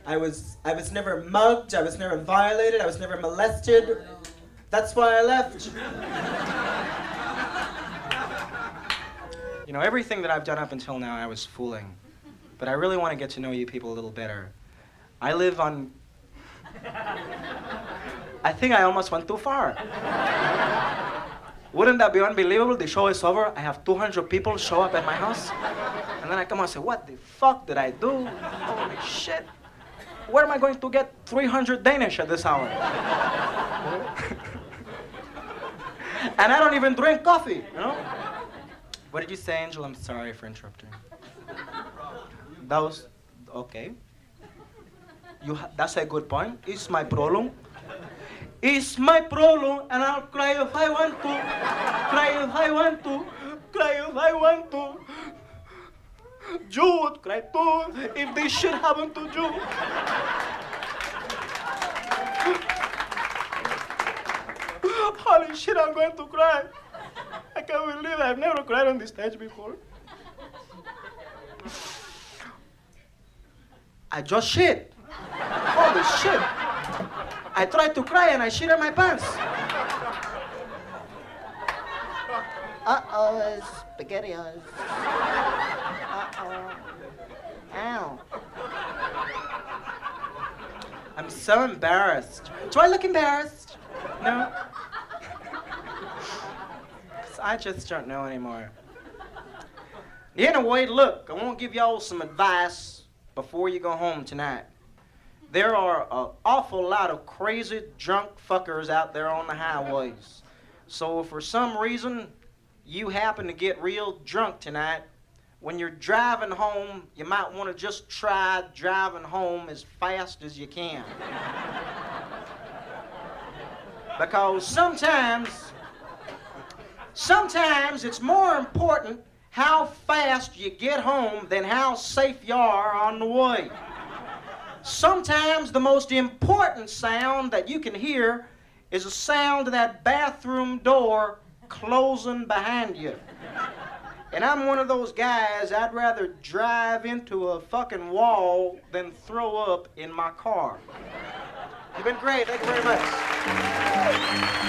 I was never mugged, I was never violated, I was never molested. That's why I left. You know, everything that I've done up until now, I was fooling. But I really want to get to know you people a little better. I live on... I think I almost went too far. Wouldn't that be unbelievable? The show is over, I have 200 people show up at my house, and then I come and say, what the fuck did I do? Holy shit. Where am I going to get 300 Danish at this hour? And I don't even drink coffee, you know? What did you say, Angel? I'm sorry for interrupting. That was, okay. That's a good point. It's my problem. It's my problem, and I'll cry if I want to. Cry if I want to. Cry if I want to. Jew would cry too if this shit happened to Jew. Holy shit, I'm going to cry. I can't believe I've never cried on this stage before. I just shit. Holy shit. I tried to cry and I shit in my pants. Uh-oh, spaghettios. Uh-oh. Ow. I'm so embarrassed. Do I look embarrassed? No? 'Cause I just don't know anymore. Anyway, look, I want to give y'all some advice before you go home tonight. There are an awful lot of crazy drunk fuckers out there on the highways. So if for some reason you happen to get real drunk tonight, when you're driving home, you might want to just try driving home as fast as you can. Because sometimes it's more important how fast you get home than how safe you are on the way. Sometimes the most important sound that you can hear is the sound of that bathroom door closing behind you. And I'm one of those guys, I'd rather drive into a fucking wall than throw up in my car. You've been great. Thank you very much.